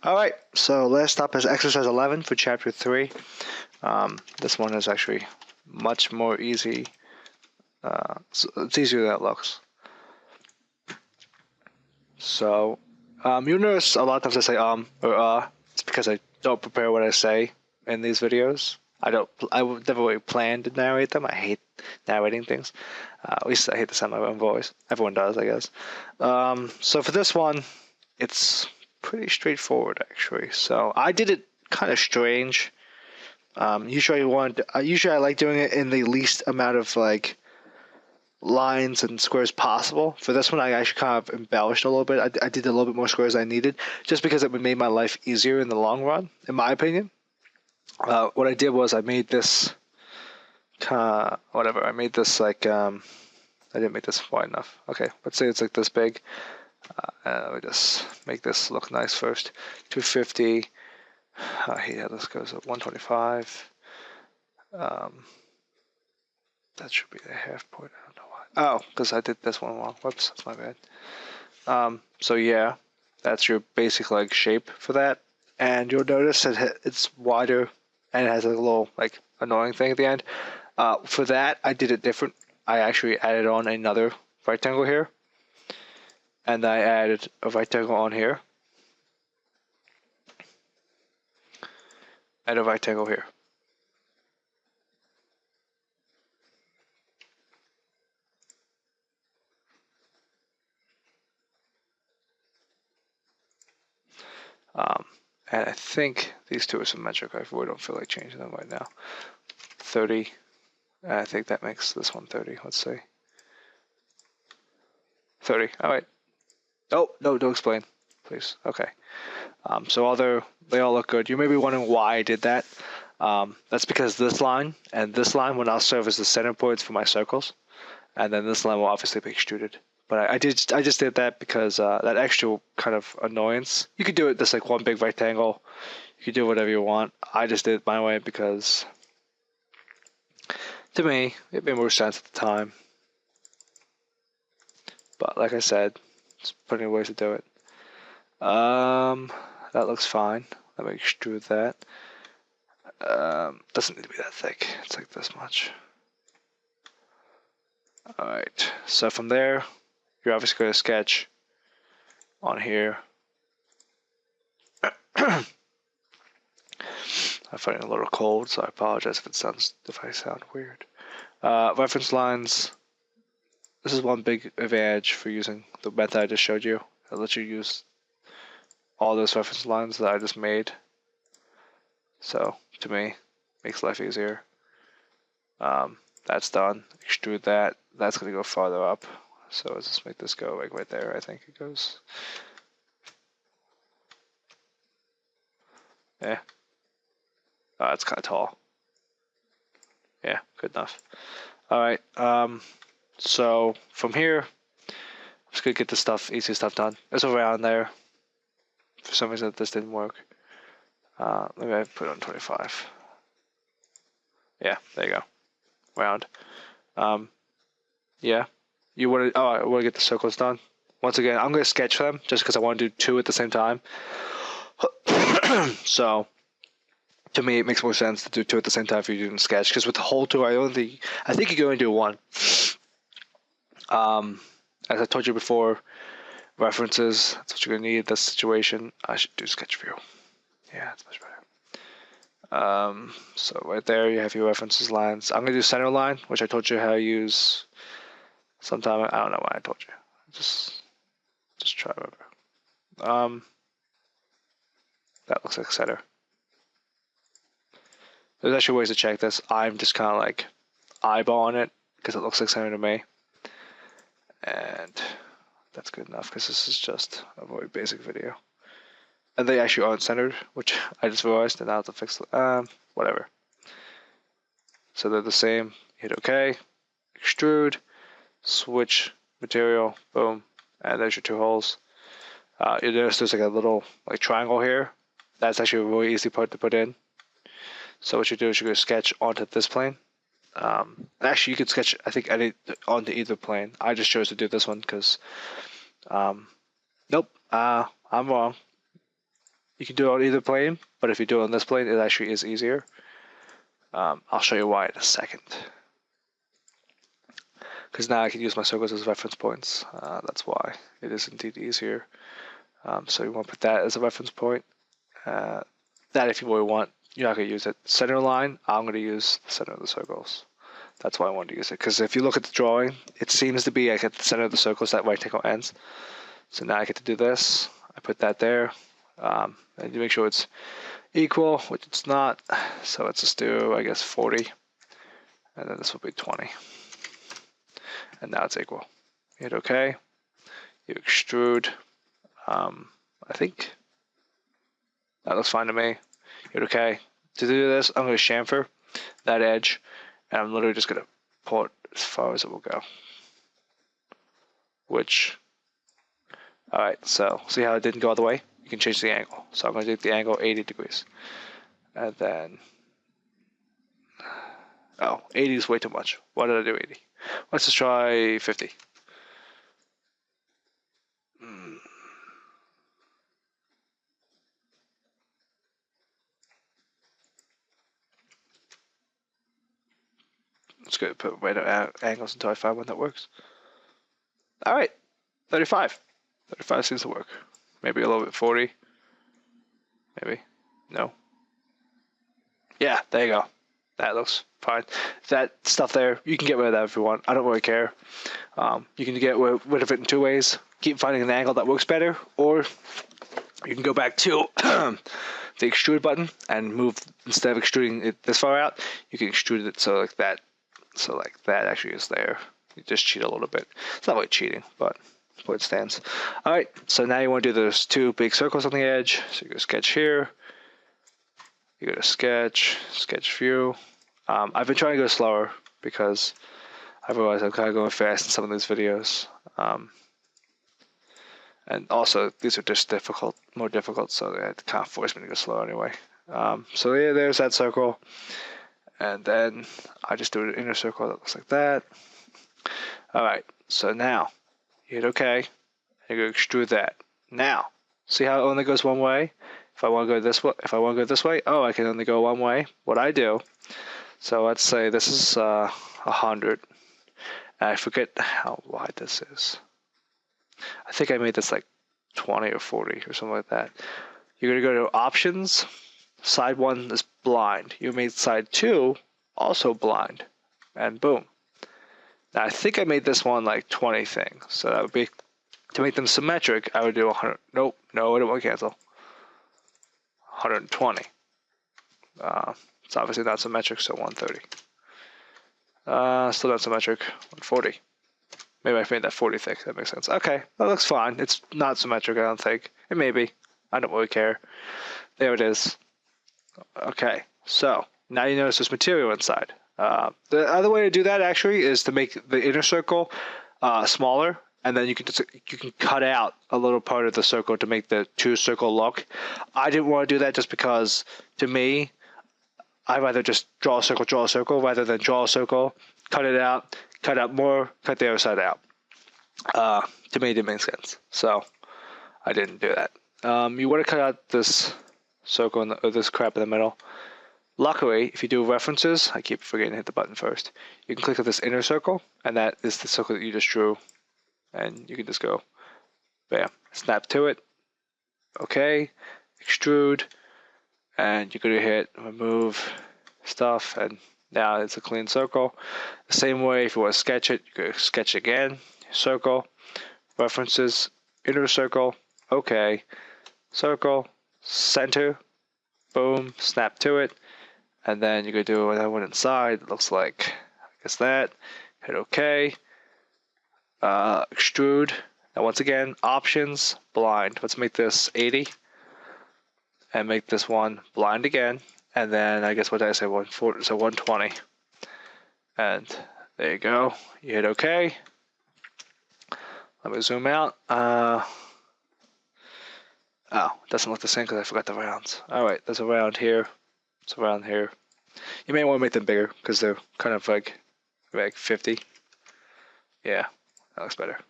Alright, so last stop is exercise 11 for chapter 3. This one is actually much more easy. So it's easier than it looks. So, you'll notice a lot of times I say or it's because I don't prepare what I say in these videos. I would never really plan to narrate them. I hate narrating things. At least I hate the sound of my own voice. Everyone does, I guess. So for this one, it's pretty straightforward actually. So I did it kind of strange. Usually I like doing it in the least amount of like lines and squares possible. For this one, I actually kind of embellished a little bit. I did a little bit more squares than I needed, just because it would make my life easier in the long run, in my opinion. What I did was I made this whatever. I made this like I didn't make this wide enough. Okay, let's say it's like this big. Let me just make this look nice first. 250. Yeah, this goes at 125. That should be the half point. I don't know why. Oh, because I did this one wrong. Whoops, that's my bad. So yeah, that's your basic like shape for that. And you'll notice that it's wider and it has a little like annoying thing at the end. For that, I did it different. I actually added on another rectangle here. And I added a rectangle on here. And a rectangle here. And I think these two are symmetric. I really don't feel like changing them right now. 30. And I think that makes this one 30. Let's see. 30. All right. Oh, no, don't explain, please. Okay. So they all look good. You may be wondering why I did that. That's because this line and this line will now serve as the center points for my circles. And then this line will obviously be extruded. But I just did that because that extra kind of annoyance. You could do it just like one big rectangle. You could do whatever you want. I just did it my way because, to me, it made more sense at the time. But like I said, there's plenty of ways to do it. That looks fine. Let me extrude that. Doesn't need to be that thick. It's like this much. Alright, so from there, you're obviously going to sketch on here. I'm finding a little cold, so I apologize if I sound weird. Reference lines. This is one big advantage for using the method I just showed you. It lets you use all those reference lines that I just made. So, to me, makes life easier. That's done. Extrude that. That's going to go farther up. So let's just make this go like right there. I think it goes. Yeah. Oh, that's kind of tall. Yeah, good enough. All right. So from here, I'm just gonna get the easy stuff done. It's around there. For some reason, this didn't work. Maybe I put it on 25. Yeah, there you go. Round. Yeah. I want to get the circles done. Once again, I'm gonna sketch them just because I want to do two at the same time. So, to me, it makes more sense to do two at the same time if you're doing sketch. Because with the whole two, I think you can only do one. As I told you before, references, that's what you're going to need in this situation. I should do sketch view. Yeah, that's much better. So right there, you have your references lines. I'm going to do center line, which I told you how to use sometime. I don't know why I told you. Just try to remember. That looks like center. There's actually ways to check this. I'm just kind of like eyeballing it because it looks like center to me. And that's good enough because this is just a very basic video. And they actually aren't centered, which I just realized, and now I have to fix it. Whatever. So they're the same. Hit OK, extrude, switch material, boom, and there's your two holes. You notice there's like a little like triangle here. That's actually a really easy part to put in. So what you do is you go sketch onto this plane. Actually, you could sketch, I think, onto either plane. I just chose to do this one because, nope, I'm wrong. You can do it on either plane, but if you do it on this plane, it actually is easier. I'll show you why in a second. Because now I can use my circles as reference points. That's why it is indeed easier. So you want to put that as a reference point. That if you really want, you're not going to use it. Center line, I'm going to use the center of the circles. That's why I wanted to use it. Because if you look at the drawing, it seems to be like at the center of the circles that right angle ends. So now I get to do this. I put that there. And you make sure it's equal, which it's not. So let's just do, I guess, 40. And then this will be 20. And now it's equal. You hit OK. You extrude. I think that looks fine to me. You hit OK. To do this, I'm going to chamfer that edge. And I'm literally just going to pull it as far as it will go. Which, all right, so see how it didn't go all the way? You can change the angle. So I'm going to do the angle 80 degrees. And then, 80 is way too much. Why did I do 80? Let's just try 50. Let's go put random angles until I find one that works. All right, 35. 35 seems to work. Maybe a little bit 40. Maybe. No. Yeah, there you go. That looks fine. That stuff there, you can get rid of that if you want. I don't really care. You can get rid of it in two ways. Keep finding an angle that works better, or you can go back to the extrude button and move, instead of extruding it this far out, you can extrude it so like that. So like that actually is there. You just cheat a little bit. It's not really cheating, but where it stands. All right, so now you want to do those two big circles on the edge. So you go sketch here. You go to sketch, sketch view. I've been trying to go slower because I realized I'm kind of going fast in some of these videos. And also, these are just more difficult, so it kind of forced me to go slow anyway. So yeah, there's that circle. And then I just do an inner circle that looks like that. All right, so now you hit OK, and you go extrude that. Now, see how it only goes one way? If I want to go this way, I can only go one way. What I do, so let's say this is 100. And I forget how wide this is. I think I made this like 20 or 40 or something like that. You're going to go to options. Side 1 is blind. You made side 2 also blind. And boom. Now I think I made this one like 20 things. So that would be, to make them symmetric, I would do 100. Nope, no, I don't want to cancel. 120. It's obviously not symmetric, so 130. Still not symmetric, 140. Maybe I made that 40 thick, that makes sense. Okay, that looks fine. It's not symmetric, I don't think. It may be. I don't really care. There it is. Okay, so now you notice there's material inside. The other way to do that actually is to make the inner circle smaller, and then you can cut out a little part of the circle to make the two circle look. I didn't want to do that just because, to me, I'd rather just draw a circle rather than draw a circle, cut it out, cut out more, cut the other side out. To me, it didn't make sense, so I didn't do that. You want to cut out this circle or this crap in the middle. Luckily, if you do references, I keep forgetting to hit the button first. You can click on this inner circle, and that is the circle that you just drew, and you can just go, bam, snap to it. Okay, extrude, and you're going to hit remove stuff, and now it's a clean circle. The same way, if you want to sketch it, you go sketch again, circle, references, inner circle, okay, circle, center, boom, snap to it, and then you go do another one inside. It looks like, I guess that, hit okay, extrude. Now once again, options, blind. Let's make this 80, and make this one blind again, and then I guess what did I say, 140, so 120, and there you go. You hit okay. Let me zoom out. Oh, it doesn't look the same because I forgot the rounds. All right, there's a round here. It's around here. You may want to make them bigger because they're kind of like 50. Yeah, that looks better.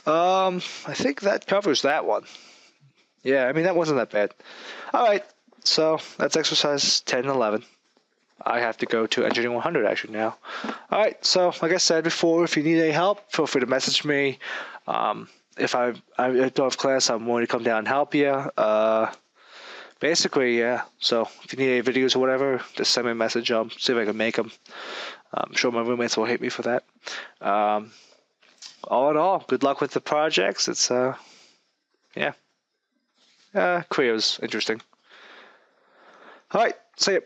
I think that covers that one. Yeah, I mean, that wasn't that bad. All right, so that's exercise 10 and 11. I have to go to Engineering 100 actually now. All right, so like I said before, if you need any help, feel free to message me. If I don't have class, I'm willing to come down and help you. Basically, yeah. So if you need any videos or whatever, just send me a message. See if I can make them. I'm sure my roommates will hate me for that. All in all, good luck with the projects. It's yeah. Creo's interesting. All right, see ya.